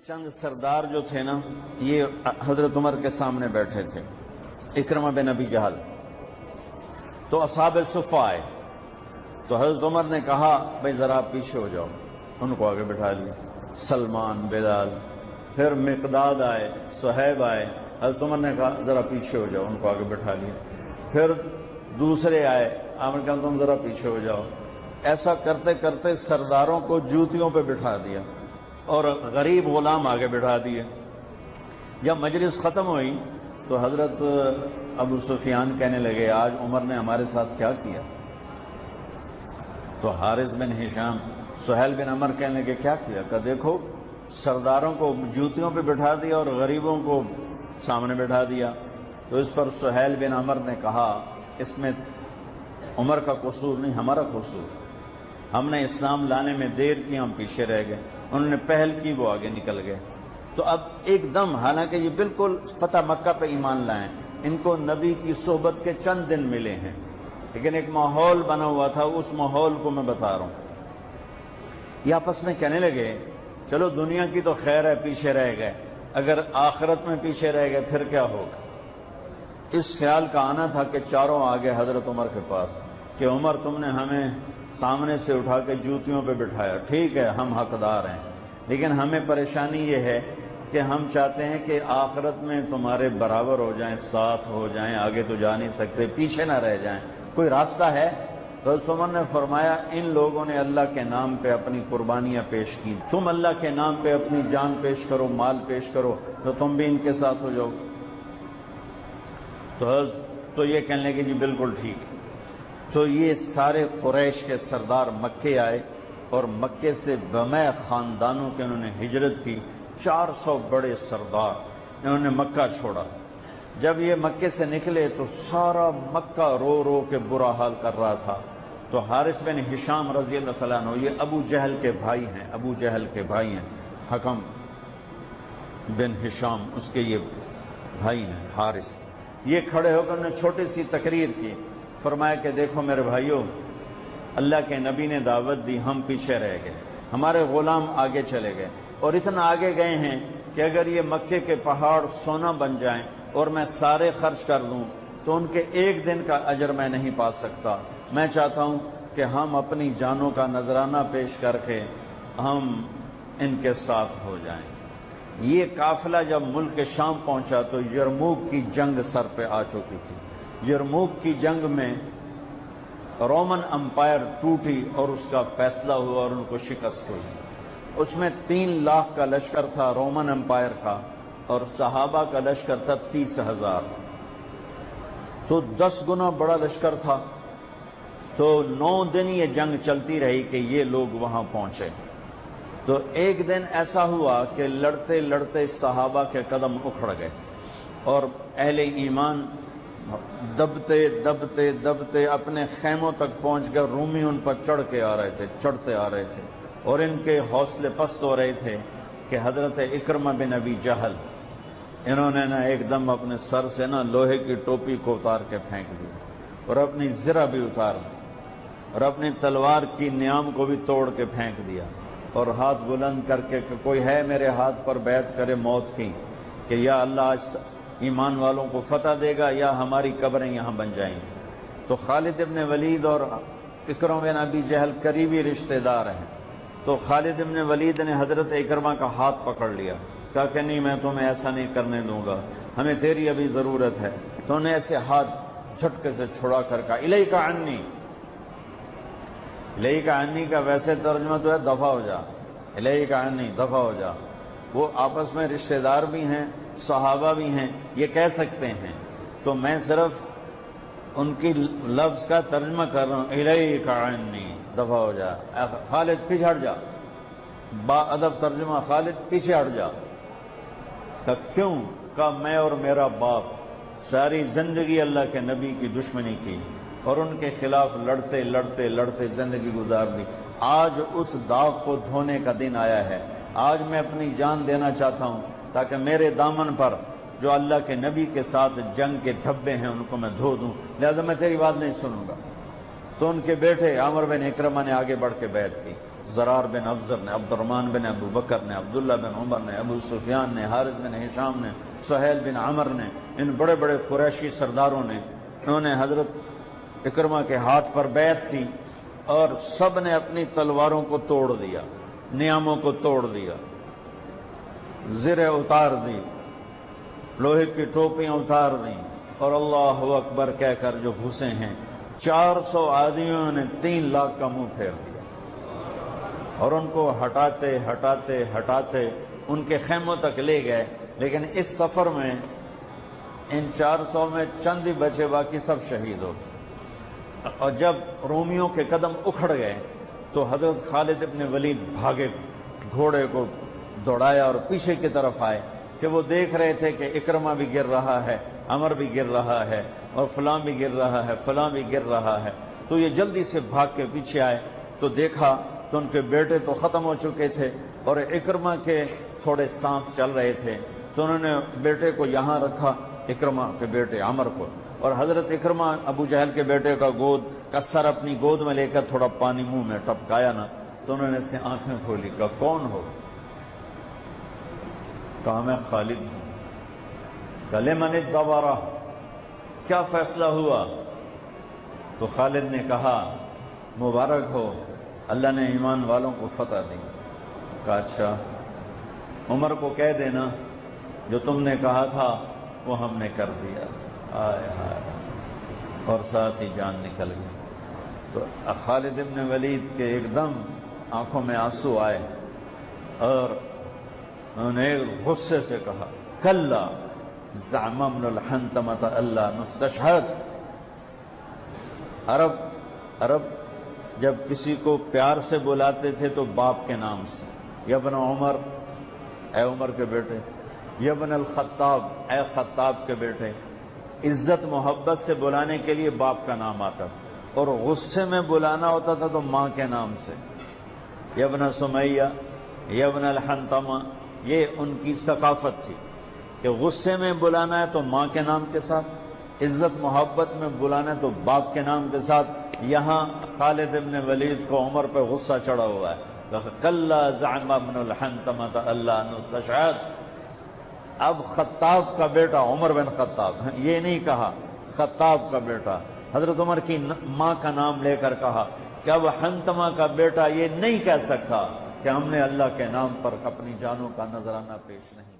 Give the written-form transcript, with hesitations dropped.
چند سردار جو تھے نا، یہ حضرت عمر کے سامنے بیٹھے تھے، اکرمہ بن ابی جہل۔ تو اصحاب صفہ آئے تو حضرت عمر نے کہا بھائی ذرا آپ پیچھے ہو جاؤ، ان کو آگے بٹھا لیا۔ سلمان، بلال، پھر مقداد آئے، صہیب آئے، حضرت عمر نے کہا ذرا پیچھے ہو جاؤ، ان کو آگے بٹھا لیا۔ پھر دوسرے آئے، آپ نے کہا تم ذرا پیچھے ہو جاؤ۔ ایسا کرتے کرتے سرداروں کو جوتیوں پہ بٹھا دیا اور غریب غلام آگے بٹھا دیے۔ جب مجلس ختم ہوئی تو حضرت ابو سفیان کہنے لگے آج عمر نے ہمارے ساتھ کیا کیا؟ تو حارث بن ہشام، سہیل بن عمر کہنے لگے کیا کیا؟ کہ دیکھو سرداروں کو جوتیوں پہ بٹھا دیا اور غریبوں کو سامنے بٹھا دیا۔ تو اس پر سہیل بن عمر نے کہا اس میں عمر کا قصور نہیں، ہمارا قصور، ہم نے اسلام لانے میں دیر کی، ہم پیچھے رہ گئے، انہوں نے پہل کی، وہ آگے نکل گئے۔ تو اب ایک دم، حالانکہ یہ بالکل فتح مکہ پہ ایمان لائیں، ان کو نبی کی صحبت کے چند دن ملے ہیں، لیکن ایک ماحول بنا ہوا تھا، اس ماحول کو میں بتا رہا ہوں۔ یہ آپس میں کہنے لگے چلو دنیا کی تو خیر ہے، پیچھے رہ گئے، اگر آخرت میں پیچھے رہ گئے پھر کیا ہوگا؟ اس خیال کا آنا تھا کہ چاروں آگے حضرت عمر کے پاس کہ عمر تم نے ہمیں سامنے سے اٹھا کے جوتیوں پہ بٹھایا، ٹھیک ہے ہم حقدار ہیں، لیکن ہمیں پریشانی یہ ہے کہ ہم چاہتے ہیں کہ آخرت میں تمہارے برابر ہو جائیں، ساتھ ہو جائیں، آگے تو جا نہیں سکتے، پیچھے نہ رہ جائیں، کوئی راستہ ہے؟ تو حضرت عمر نے فرمایا ان لوگوں نے اللہ کے نام پہ اپنی قربانیاں پیش کی، تم اللہ کے نام پہ اپنی جان پیش کرو، مال پیش کرو، تو تم بھی ان کے ساتھ ہو جاؤ۔ تو یہ کہنے لگے جی بالکل ٹھیک۔ تو یہ سارے قریش کے سردار مکے آئے اور مکے سے بمع خاندانوں کے انہوں نے ہجرت کی، 400 بڑے سردار انہوں نے مکہ چھوڑا۔ جب یہ مکے سے نکلے تو سارا مکہ رو رو کے برا حال کر رہا تھا۔ تو حارث بن ہشام رضی اللہ تعالیٰ عنہ، یہ ابو جہل کے بھائی ہیں، ابو جہل کے بھائی ہیں، حکم بن ہشام اس کے یہ بھائی ہیں حارث، یہ کھڑے ہو کر انہوں نے چھوٹی سی تقریر کی، فرمایا کہ دیکھو میرے بھائیوں، اللہ کے نبی نے دعوت دی، ہم پیچھے رہ گئے، ہمارے غلام آگے چلے گئے، اور اتنا آگے گئے ہیں کہ اگر یہ مکے کے پہاڑ سونا بن جائیں اور میں سارے خرچ کر دوں تو ان کے ایک دن کا اجر میں نہیں پا سکتا۔ میں چاہتا ہوں کہ ہم اپنی جانوں کا نذرانہ پیش کر کے ہم ان کے ساتھ ہو جائیں۔ یہ قافلہ جب ملک شام پہنچا تو یرموک کی جنگ سر پہ آ چکی تھی۔ یرموک کی جنگ میں رومن امپائر ٹوٹی اور اس کا فیصلہ ہوا اور ان کو شکست ہوئی۔ اس میں 3 لاکھ کا لشکر تھا رومن امپائر کا، اور صحابہ کا لشکر تھا 30,000، تو 10 گنا بڑا لشکر تھا۔ تو 9 دن یہ جنگ چلتی رہی کہ یہ لوگ وہاں پہنچے۔ تو ایک دن ایسا ہوا کہ لڑتے لڑتے صحابہ کے قدم اکھڑ گئے اور اہل ایمان دبتے دبتے دبتے اپنے خیموں تک پہنچ گئے، رومی ان پر چڑھ کے آ رہے تھے، چڑھتے آ رہے تھے، اور ان کے حوصلے پست ہو رہے تھے کہ حضرت اکرمہ بن ابی جہل انہوں نے ایک دم اپنے سر سے لوہے کی ٹوپی کو اتار کے پھینک دی اور اپنی زرہ بھی اتار دی اور اپنی تلوار کی نیام کو بھی توڑ کے پھینک دیا، اور ہاتھ بلند کر کے کہ کوئی ہے میرے ہاتھ پر بیعت کرے موت کی کہ یا اللہ اس ایمان والوں کو فتح دے گا یا ہماری قبریں یہاں بن جائیں گی۔ تو خالد ابن ولید اور اکرمہ بن ابی جہل قریبی رشتہ دار ہیں، تو خالد ابن ولید نے حضرت اکرمہ کا ہاتھ پکڑ لیا، کہا کہ نہیں میں تمہیں ایسا نہیں کرنے دوں گا، ہمیں تیری ابھی ضرورت ہے۔ تو انہیں ایسے ہاتھ جھٹکے سے چھڑا کر کہا الیک عنی، الیک عنی کا ویسے ترجمہ تو ہے دفع ہو جا، الیک عنی دفع ہو جا۔ وہ آپس میں رشتہ دار بھی ہیں، صحابہ بھی ہیں، یہ کہہ سکتے ہیں، تو میں صرف ان کی لفظ کا ترجمہ کر رہا ہوں، الیک عنی دفع ہو جا، خالد پیچھے ہٹ جا، با ادب ترجمہ خالد پیچھے ہٹ جا۔ کہ کیوں؟ کہ میں اور میرا باپ ساری زندگی اللہ کے نبی کی دشمنی کی اور ان کے خلاف لڑتے لڑتے لڑتے زندگی گزار دی، آج اس داغ کو دھونے کا دن آیا ہے، آج میں اپنی جان دینا چاہتا ہوں تاکہ میرے دامن پر جو اللہ کے نبی کے ساتھ جنگ کے دھبے ہیں ان کو میں دھو دوں، لہذا میں تیری بات نہیں سنوں گا۔ تو ان کے بیٹے عامر بن اکرمہ نے آگے بڑھ کے بیعت کی، زرار بن افزر نے، عبد الرحمن بن ابو بکر نے، عبداللہ بن عمر نے، ابو سفیان نے، حارث بن ہشام نے، سہیل بن عمر نے، ان بڑے بڑے قریشی سرداروں نے، انہوں نے حضرت اکرمہ کے ہاتھ پر بیعت کی اور سب نے اپنی تلواروں کو توڑ دیا، نیاموں کو توڑ دیا، زریں اتار دی، لوہے کی ٹوپیاں اتار دیں اور اللہ اکبر کہہ کر جو گھسے ہیں 400 آدمیوں نے 3 لاکھ کا منہ پھیر دیا اور ان کو ہٹاتے ہٹاتے ہٹاتے ان کے خیموں تک لے گئے، لیکن اس سفر میں ان 400 میں چند ہی بچے، باقی سب شہید ہو گئے۔ اور جب رومیوں کے قدم اکھڑ گئے تو حضرت خالد ابن ولید بھاگے، گھوڑے کو دوڑایا اور پیچھے کی طرف آئے کہ وہ دیکھ رہے تھے کہ اکرمہ بھی گر رہا ہے، عمر بھی گر رہا ہے اور فلاں بھی گر رہا ہے، فلاں بھی گر رہا ہے۔ تو یہ جلدی سے بھاگ کے پیچھے آئے تو دیکھا تو ان کے بیٹے تو ختم ہو چکے تھے اور اکرمہ کے تھوڑے سانس چل رہے تھے، تو انہوں نے بیٹے کو یہاں رکھا، اکرمہ کے بیٹے عمر کو، اور حضرت اکرمہ ابو جہل کے بیٹے کا سر اپنی گود میں لے کر تھوڑا پانی منہ میں ٹپکایا نا، تو انہوں نے اس سے آنکھیں کھولی، کہا کون ہو؟ کہا میں خالد ہوں۔ کہا لمن الدبرہ، کیا فیصلہ ہوا؟ تو خالد نے کہا مبارک ہو، اللہ نے ایمان والوں کو فتح دی۔ کہا اچھا، عمر کو کہہ دینا جو تم نے کہا تھا وہ ہم نے کر دیا۔ آئے ہائے، اور ساتھ ہی جان نکل گئی۔ تو خالد ابن ولید کے ایک دم آنکھوں میں آنسو آئے اور انہوں نے غصے سے کہا کلا زعم ابن الحنتمۃ اللہ نستشہد۔ عرب جب کسی کو پیار سے بلاتے تھے تو باپ کے نام سے، یا ابن عمر، اے عمر کے بیٹے، یا ابن الخطاب، اے خطاب کے بیٹے، عزت محبت سے بلانے کے لیے باپ کا نام آتا تھا، اور غصے میں بلانا ہوتا تھا تو ماں کے نام سے، یا ابن سمیہ، یا ابن الحنتمہ۔ یہ ان کی ثقافت تھی کہ غصے میں بلانا ہے تو ماں کے نام کے ساتھ، عزت محبت میں بلانا ہے تو باپ کے نام کے ساتھ۔ یہاں خالد ابن ولید کو عمر پہ غصہ چڑھا ہوا ہے، کلا زعم ابن الحنتمۃ اللہ نستشہد۔ اب خطاب کا بیٹا عمر بن خطاب، یہ نہیں کہا خطاب کا بیٹا، حضرت عمر کی ماں کا نام لے کر کہا کہ اب حنتمہ کا بیٹا یہ نہیں کہہ سکتا کہ ہم نے اللہ کے نام پر اپنی جانوں کا نذرانہ پیش نہیں